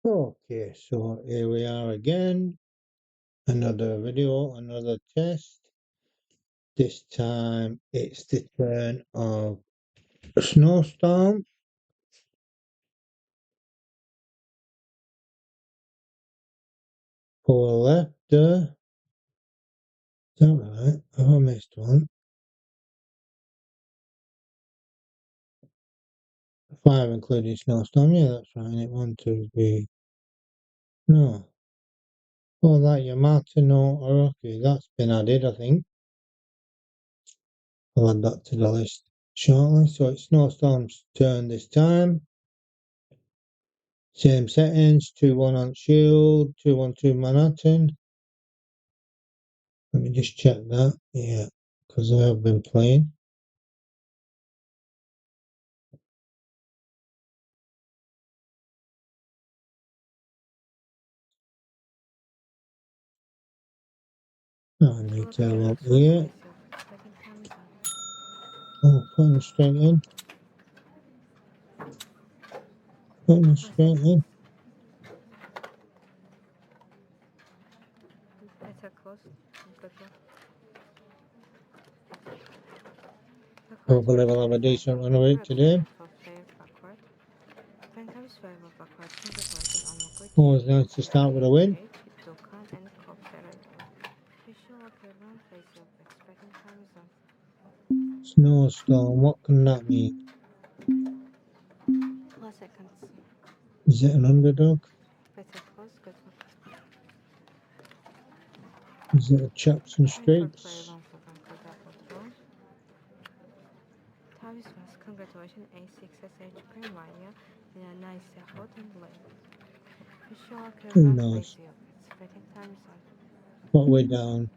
Okay, so here we are again. Another video, another test. This time it's the turn of snowstorm. For left there. Is that right? Oh, I missed one. 5 including snowstorm. Yeah, that's right. And it 1, 2, 3. No. Oh, that Yamato Orochi. That's been added, I think. I'll add that to the list shortly. So it's snowstorm's turn this time. Same settings, 2-1 on shield, 2-1-2 Manhattan. Let me just check that. Yeah, because I have been playing. I need to have up here. Oh, putting it straight in. Putting it straight in. Hopefully we'll have a decent run of it today. Always nice to start with a win. Snowstorm, what can that mean? Is it an underdog? Is it a chops and straights? Congratulations, A6SH Primania in a nice hot and late. Who knows? What we're down?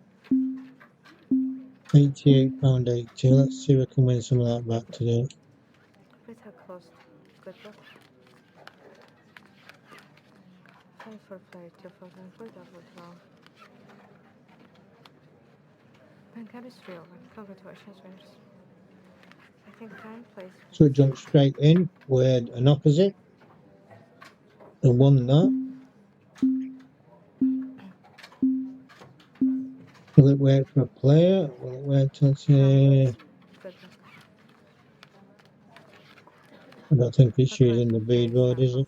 £88.80. Let's see if we can win some of that back today. Better close. Good luck. 5 for play, 2000 for double draw. Banker is real. Congratulations, winners. I think time plays. So jump straight in with an opposite. The one that. Will it wait for a player? Will it wait till say... I don't think it's using the bead road, is it?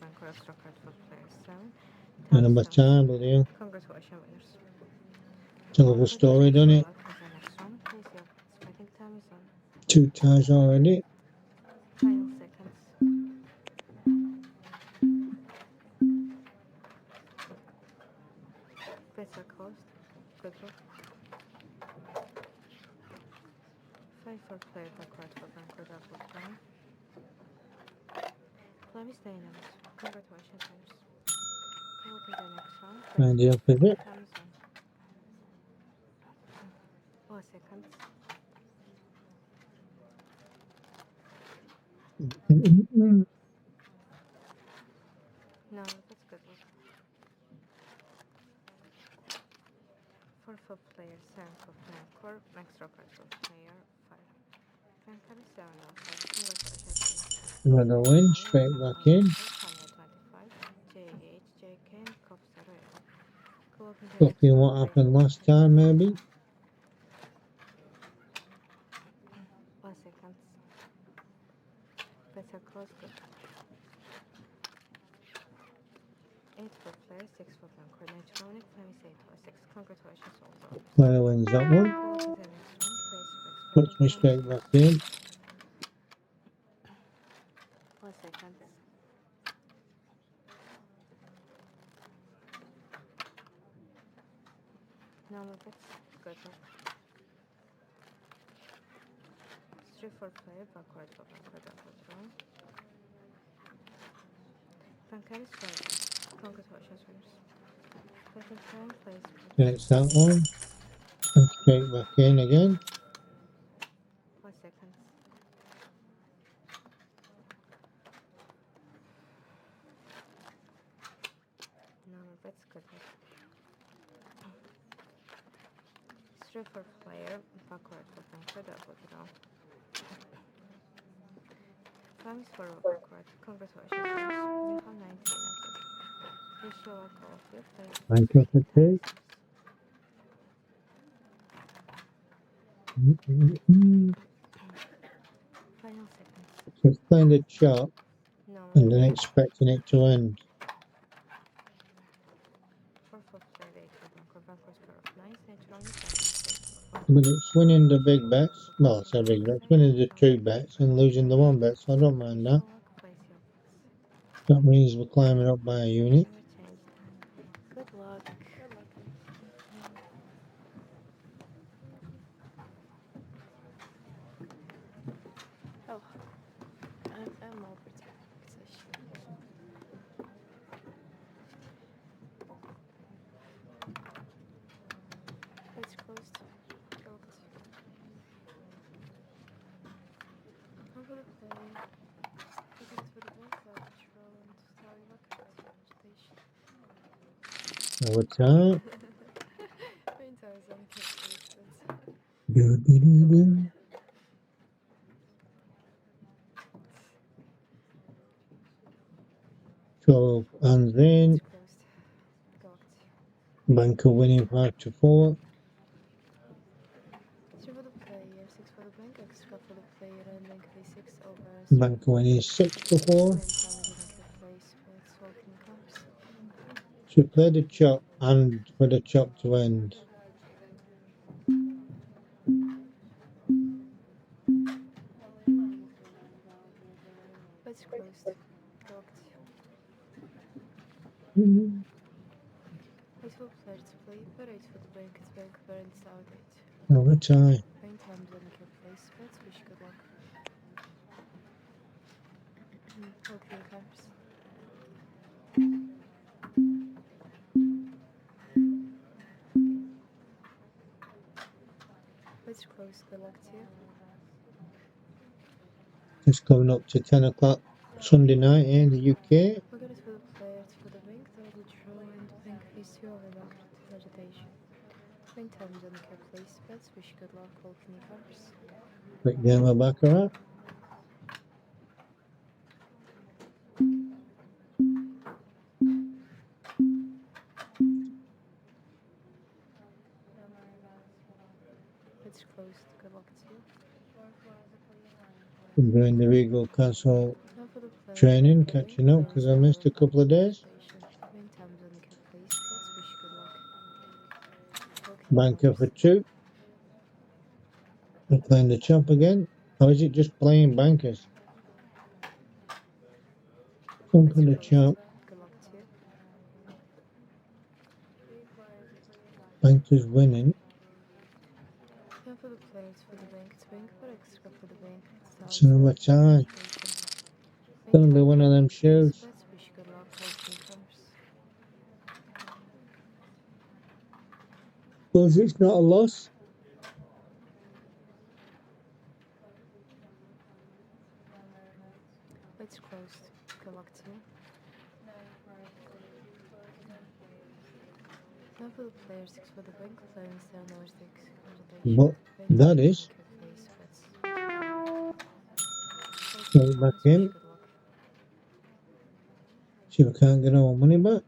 And number time, will you? Congratulations, winners. Tell us a story, don't it? 2 ties already. Final seconds. Better cost. Good luck. 5 for play, backward for banker double draw. Let me stay in it. Congratulations, winners. Go to the next one. And the opposite. 4 seconds. No, that's good. 4 for player, 7 for flanker, extra card for player, 5. Flanker is 7 also. Congratulations. Another win, straight back in. 125. JH, JK, Cop 0. Copying what happened last time, maybe. 1 second. Better close, good. 8 for player, 6 for flanker, electronic, 28 for 6. Congratulations also. Player wins that one. Go to the next one, please. Puts me straight back in. 1 second. No, that's good. 3 for player, backward for banker, double draw. Banker is 5. Congratulations, winners. Second time, please. Next that one. And straight back in again. 1 second. No, that's good. 3 for player, backward for banker, double draw. Time is for backward. Congratulations, winners. You have 19 minutes. wish you luck all of your plays. Banker for 2. Final seconds. Just playing the chop No. and then expecting it to end. 4 play 8 with Bank of Backwards pair of 9s, natural on But it's winning the big bets. Well, I say big bets. Winning the 2 bets and losing the 1 bet, so I don't mind that. That means we're climbing up by a unit. Good luck. Oh, I'm over taxation. It's closed. Locked. Over the play. Tickets for the bank, control, and start luck agitation. What's that? Main times on the Do-do-do-do. 12 hands in. It's closed. Locked. Banker winning 5 to 4. 3 for the player, 6 for the bank, extra for the player, and bank v6 over. Banker winning 6 to 4. Should play the chop and for the chop to end. It's closed. Locked. 8 for player to play, but 8 for the bank, it's bank parents out 8. Over time. Main times on the place, let's wish good luck. Okay, cards. Let's close the luck to you. It's coming up to 10 o'clock Sunday night in the UK. Look at it for the players, for the bank, the draw, and the bank face 2 over market vegetation. Main times on the place, let's wish good luck, all key cards. Quick game of Baccarat. Let's close, good luck to you. I'm doing the Rigel Castle Now for the player, training, catching up because I missed a couple of days. main times on the place, let's wish good luck. Banker for 2. I'm playing the chop again. Or is it just playing bankers? Come for the chop. Good luck to you. Bankers winning. Now for the players, for the bank, it's bank for extra for the bank. It's another tie. Gonna be one of them shows. Let's wish good luck, all key cards. Well, it's not a loss. Let's close. Good luck to you. Now for the player, 6 for the bank, playing 7 or 6. But that is. Play it back in. See if we can't get our money back.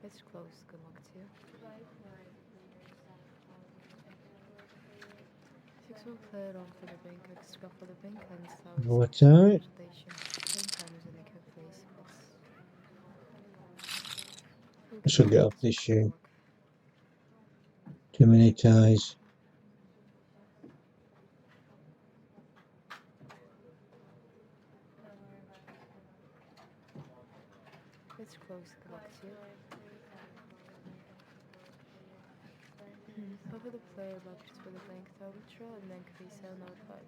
Let's close. Good luck to you. 6 will play it on for the bank, extra for the bank, and south. What's that? I should get off this shoe. Too many ties. Let's close. Good luck to you. Over the player buckets for the bank, ultra, and then could be 7 out 5.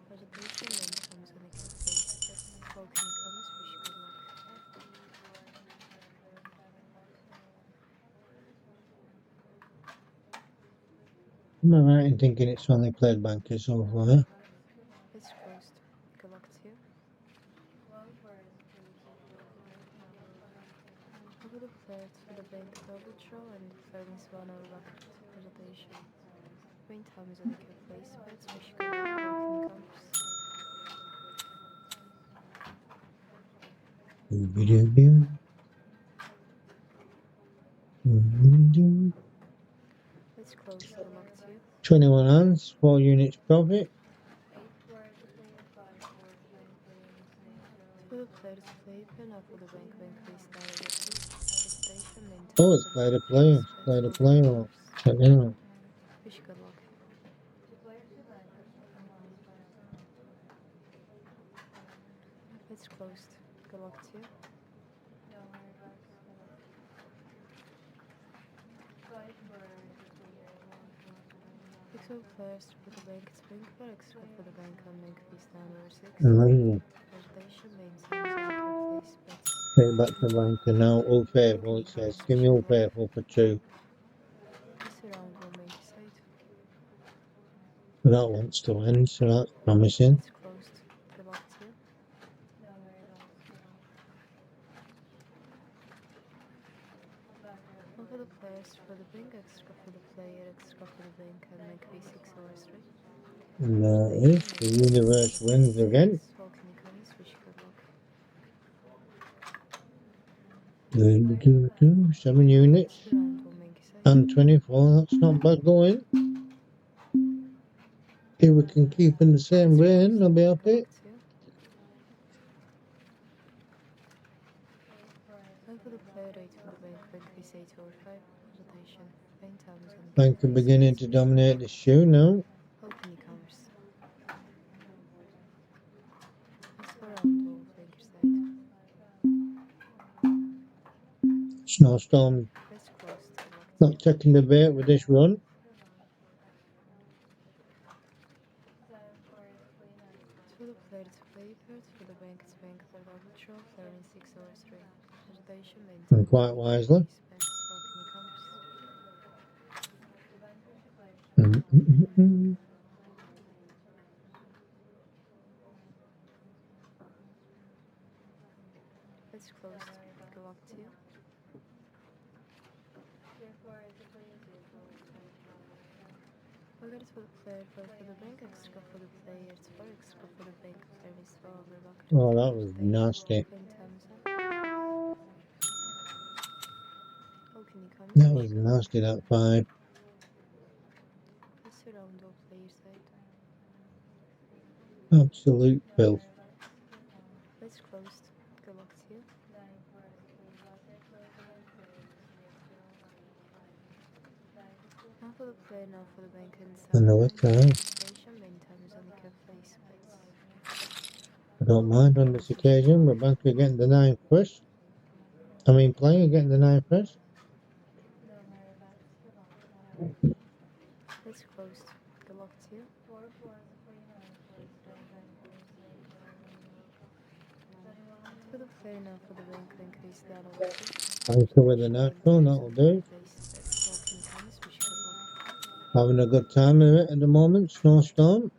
Vegetation and comes when it can face. That's how can you come? Wish good luck. Am I right in thinking it's only played bankers so far? It's closed. Good luck to you. Over the players for the bank, ultra, and playing 1 out bucket. Vegetation. Main time is on the place. Let's wish good luck. How can you come? Doo-doo-doo. Doo-doo-doo. Let's close the lock too. 21 hands, 4 units profit. To the player to play pen up with the bank face down over 2. Station main Oh, times it's on play the to play. place. It's play to Let's play. open Oh, numbers. check it out. Wish good luck. It's closed. Good luck too. Pixel players to put the bank to bank for extra for the bank and make face down over 6. Amazing. Vegetation main times on the place bets. Take back to the bank and now all faithful. It says, give me all faithful for 2. This round will make side. But that wants to end, so that's promising. It's closed. Good luck too. One for the players for the bank, extra for the player, extra for the bank and make V6 over 3. And if the universe wins again, Walking comes, wish good luck. 7 units This round will make side. and 24. That's not bad going. If we can keep in the same vein, I'll be happy. One for the player, 8 for the bank, V8 over 5. Rotation. Main times on the Bank are beginning to dominate the shoe now. Open e-commerce. This round will make side. Snowstorm It's closed. not taking the bait with this run. To the player to play part, for the bank to bank, for the neutral, player in 6 over 3. Rotation. Main And times quite wisely. It's closed. Good luck to you. Look at it for the player, for the bank, extra for the player, it's for extra for the bank, player is 12 over bucket. Oh, that was nasty. That was nasty, that 5. This round will play your side. Absolute filth. It's closed. Good luck to you. Now for the player, now for the bank and Another time. station, main times on the cap face bets. I don't mind on this occasion, but bank are getting the 9 first. I mean, player getting the 9 first. It's closed. Good luck to you. For the player, now for the bank, increase that over 2. Banker with the natural, that'll do. Having a good time with it at the moment, snowstorm.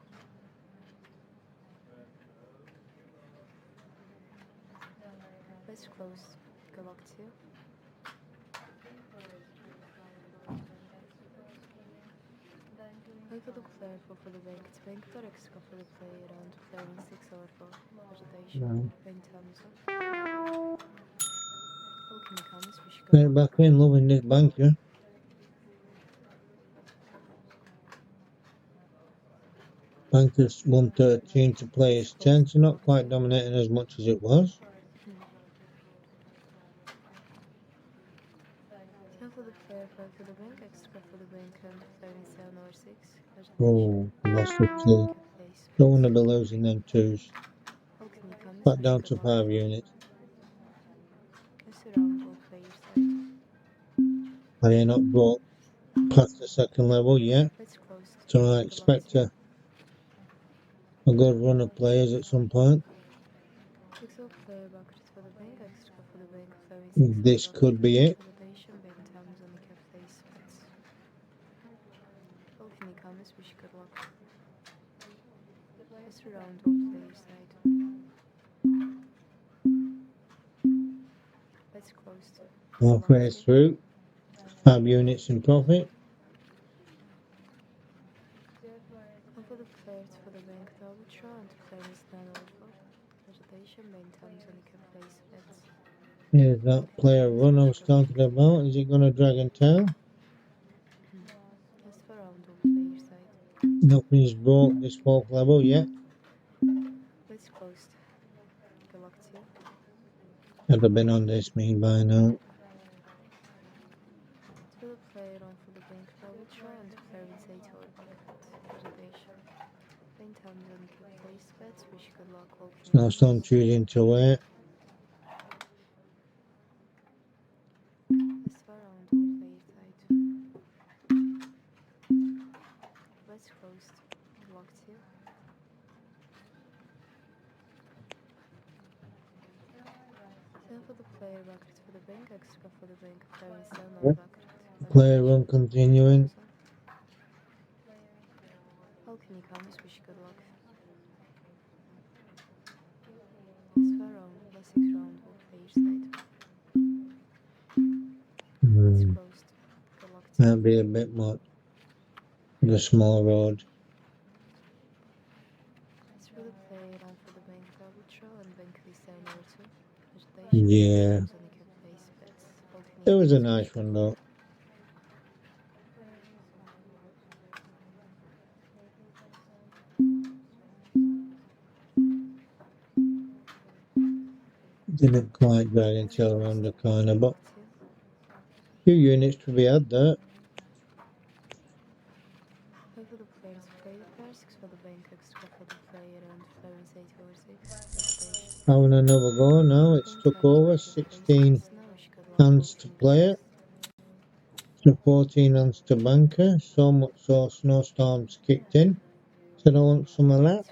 Let's close. Good luck to you. Wait for the player for the bank. It's bank for extra for the player around player in 6 over 4. Vegetation. Bank times up. Open comes, we should Get back in, loving this banker. Banker's 113 to players 10, so not quite dominating as much as it was. For the player, for the bank, extra for the bank, and player in 7 over 6. Oh, lost the 2. Don't want to be losing them 2s. Back down to 5 units. I ain't not brought past the second level yet, so I expect a good run of players at some point. This could be it. Halfway through, 5 units in profit. For the players for the bank, the arbitrage and player is 9 over 4. Vegetation, main terms, and can place bets. Here's that player run I was talking about. Is it going to dragon tail? Just for round on player side. Nothing's broke this fourth level yet. It's closed. Galactia. I'd have been on this me by now. To the player on for the bank, I will try and player with 8 or vegetation. Main terms, and can place bets, wish good luck. Snowstorm choosing to wait. Just for round on player side. Let's closed. Galactia. For the player bucket for the bank, extra for the bank, player is down or bucket. Player run continuing. How can you come? Wish good luck. This far round, the 6th round will player side. It's closed. Good luck. That'd be a bit much. The small road. It's for the player on for the bank, double throw and bank is down or 2. Yeah. It was a nice one though. Didn't quite drag until around the corner, but few units to be had there. For the players play the pair, 6 for the bank, extra for the player and player is 8 over 6. Having another go now, it's took over 16 hands to play it. To 14 hands to banker, so much so snowstorms kicked in. So I want some of that.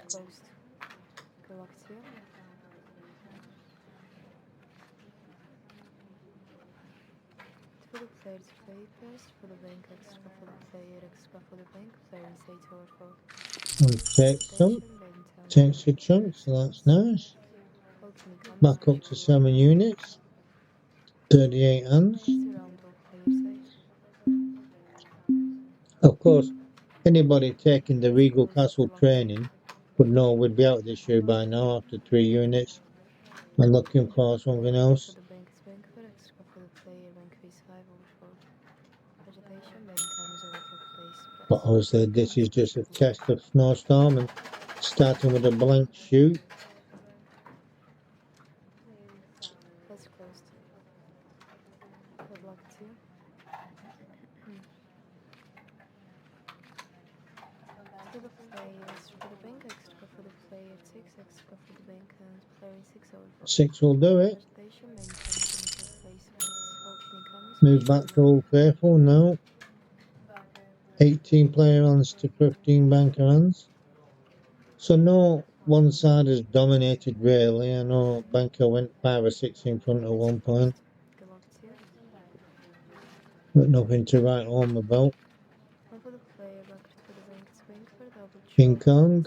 For the players play first, for the bank extra for the player, extra for the bank, player is 8 over 4. And take some. Takes your chunk, so that's nice. Back up to 7 units. 38 hands. Of course, anybody taking the Rigel Castle training would know we'd be out this year by now after 3 units. I'm looking for something else. But obviously this is just a test of snowstorm and starting with a blank shoot. That's closed. Good luck to you. For the players, for the bank extra for the player, 6 extra for the bank and player 6 over 4. 6 will do it. Move back to Old Faithful now. 18 player hands to 15 banker hands. So no one side has dominated really. I know banker went 5 or 6 in front at one point. But nothing to write home about. King Kong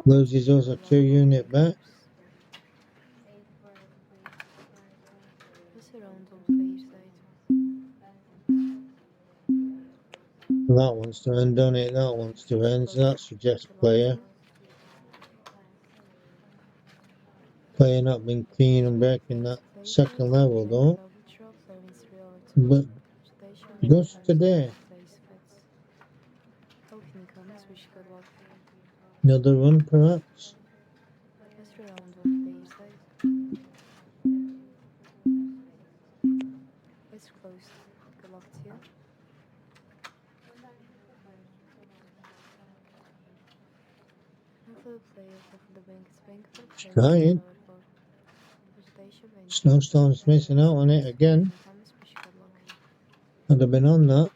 loses us a 2 unit back. That wants to end on it, that wants to end, so that suggests player. Player not been clean and breaking that second level though. But just today. Another run perhaps. It's closed. Good luck to you. For the player, for the bank, it's bank for Trying. Snowstorm's missing out on it again. I'd have been on that.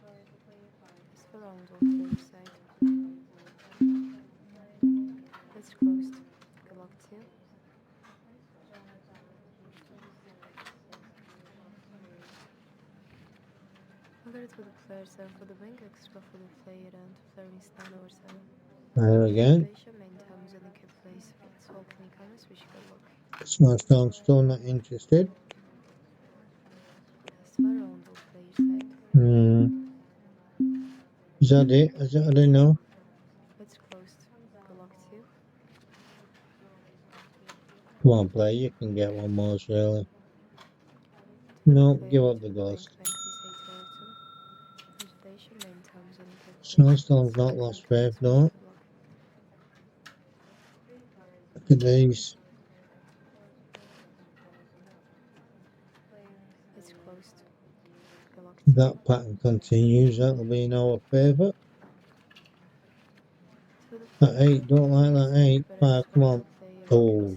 It's for round on player side. It's closed. Good luck to you. It for the player 7 for the bank, extra for the player and player is 9 over 7. There again. Snowstorm still not interested. Is that it? I don't know. It's closed. Good luck Come on, player, you can get one more, surely. No, give up the ghost. Snowstorm's not lost faith, though. Look at these. It's closed. If that pattern continues, that'll be in our favour. That 8, don't like that 8. 5, come on. Oh.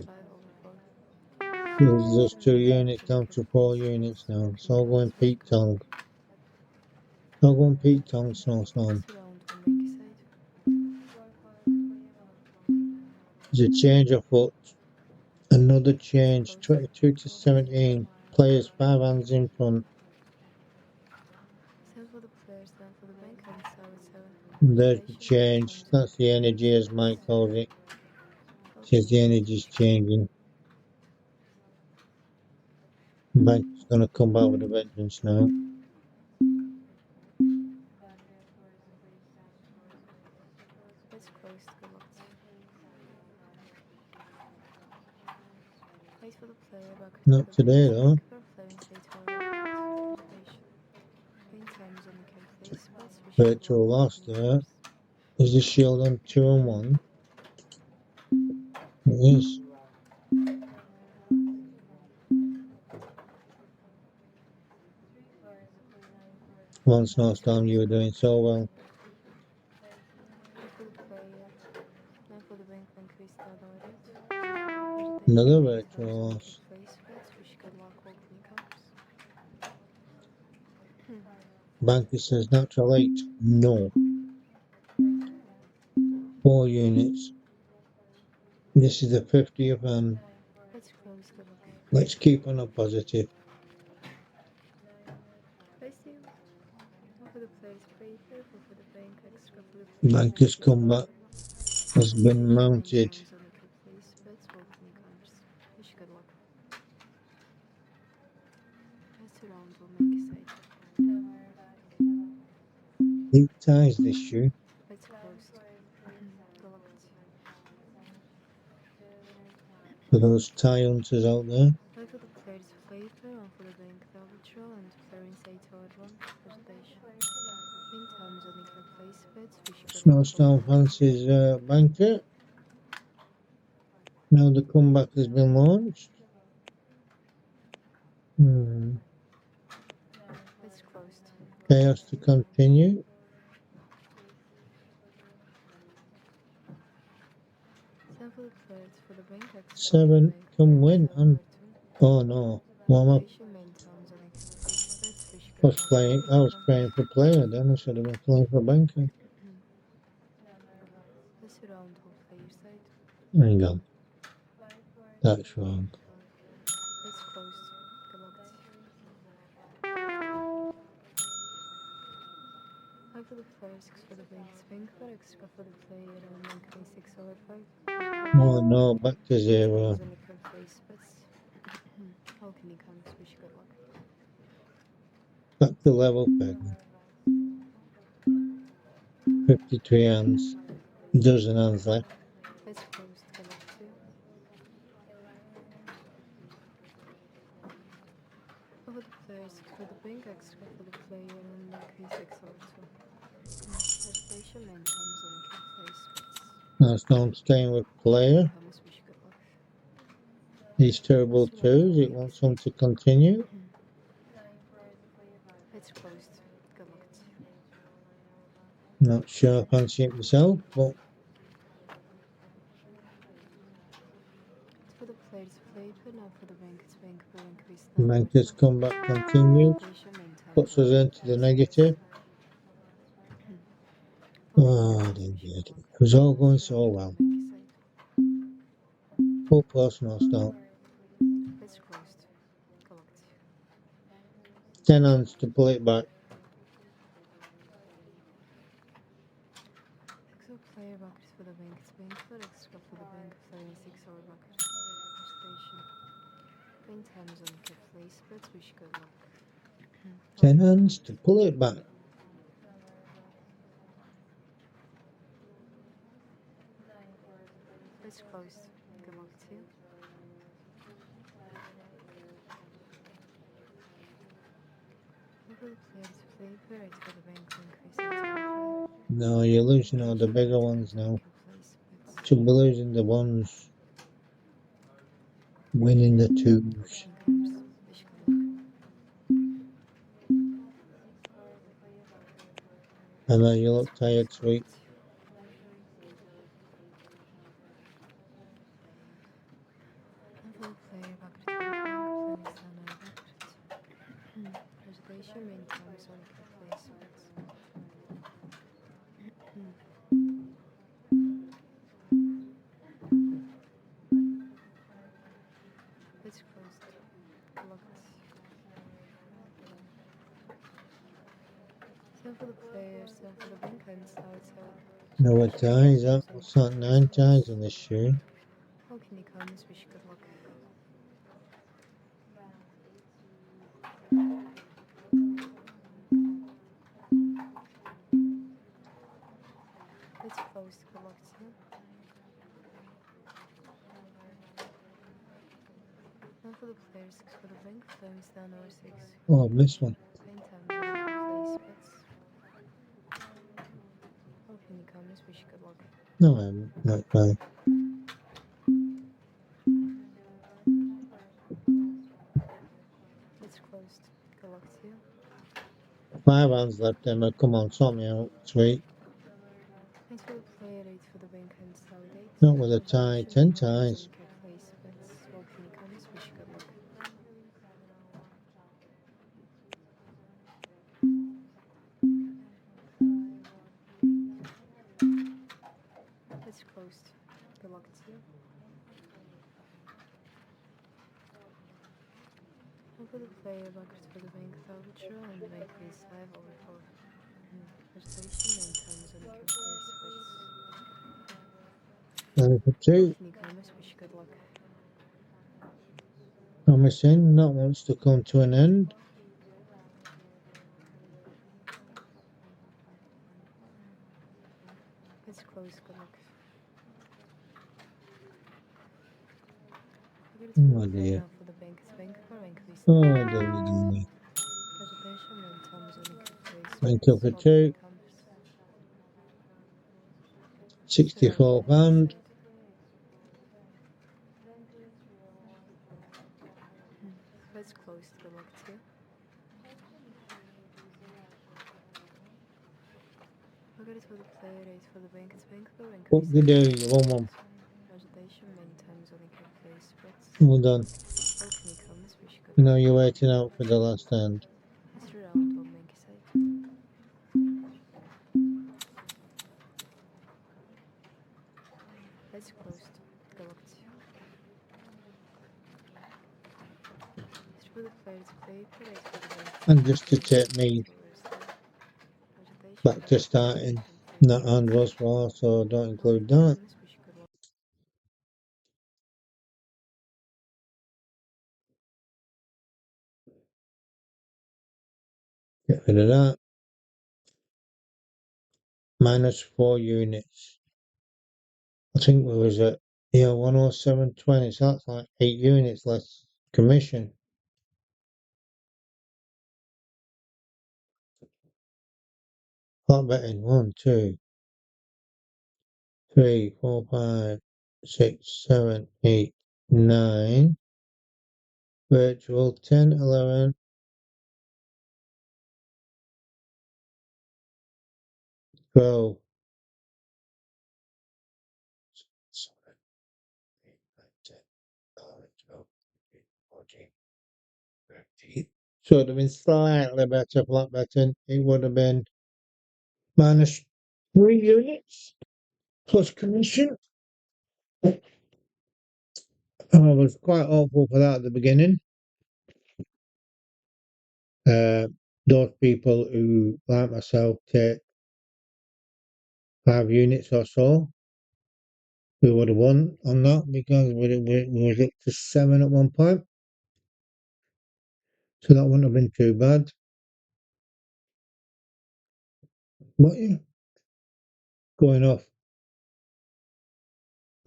There's just 2 units down to 4 units now. It's all going peak tongue. It's all going peak tongue, Snowstorm. There's a change afoot. Another change. 22 to 17. Players 5 hands in front. There's the change. That's the energy, as Mike calls it. Says the energy's changing. Bank's gonna come back with a vengeance now. Not today though. Virtual lost there. Is the shield on 2 and 1? It is. One Snowstorm, you were doing so well. Another virtual loss. Banker says natural 8. No. 4 units. This is the 50th and let's keep on a positive. Banker's comeback has been mounted. He ties this shoe. For those tie hunters out there. Snowstorm fancies Banker. Now the comeback has been launched. Chaos to continue. Seven, come win. Oh no, warm up. I was playing for player then. I should have been playing for Banker. Hang on. That's wrong. Oh no, back to 0. Back to level peg. 53 hands. Dozen hands left. Now I'm staying with player. These terrible 2s, it wants them to continue. Not sure I fancy it myself, but Banker's comeback continued. Puts us into the negative. Oh, it was all going so well. Full personal start. 10 hands to pull it back. Ten hands to pull it back. No, you're losing all the bigger ones now. Should be losing the ones winning the twos. And then you look tired, sweet. It's closed. Locked. Same for the players, same for the bank hands, now it's No, what ties up? What's that? 9 ties in this shoe. how can you come? Wish you good luck. It's closed. Good luck to you. One for the players, 6 for the bank, flames down over 6. Oh, I missed one. Main times on place bets. How can you come? Wish you good luck. No, I haven't. Not bad. It's closed. Good luck to you. 5 rounds left, Emma. Come on, sort me out, sweet. Thanks for the player, 8 for the bank hands, now 8. Not with a tie. 10 ties. Place bets. How can you come? Wish you good luck. It's closed. Good luck to you. One for the player, buckets for the bank, voucher, and the bank place 5 over 4. Presentation and times on the cap place bets. And for 2. Can you come? Wish you good luck. Promising. That wants to come to an end. It's closed. Good luck. Oh, dear. For the bank, it's bank for increase. Oh, dear. Presentation and times on the cap place. Thank you for 2. 64 pound. It's closed. Good luck to you. Look at it for the player, 8 for the bank, it's bank for increase. What do you do? You won one. Presentation main times on the cap place bets. Well done. How can you come? Wish you good Now you're waiting out for the last hand. It's round on bank side. It's closed. Good luck to you. It's for the player, it's paper, 8 for the bank. And just to take me back to starting, that hand was for, so don't include that. Get rid of that. Minus 4 units. I think we was at 107.20, so that's like 8 units less commission. Pot betting 1, 2, 3, 4, 5, 6, 7, 8, 9. Virtual 10, 11. 12. 14, 13. So it would have been slightly better flat betting. It would have been minus 3 units plus commission. I was quite hopeful for that at the beginning. Those people who, like myself, take 5 units or so, we would have won on that because we was up to 7 at one point. So that wouldn't have been too bad. But yeah, going off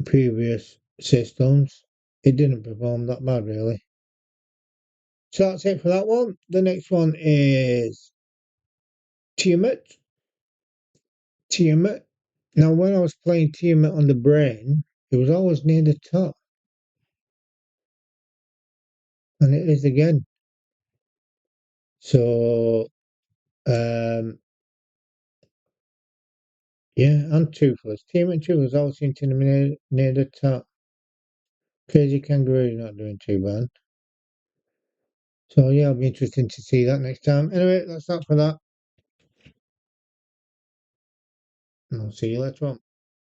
previous systems, it didn't perform that bad really. So that's it for that one. The next one is Tiamat. Tiamat. Now, when I was playing Tiamat on the brain, it was always near the top. And it is again. So, yeah, and Toothless. Tiamat and Toothless always seem to be near the top. Crazy Kangaroo is not doing too bad. So, yeah, it'll be interesting to see that next time. Anyway, that's that for that. And I'll see you later on.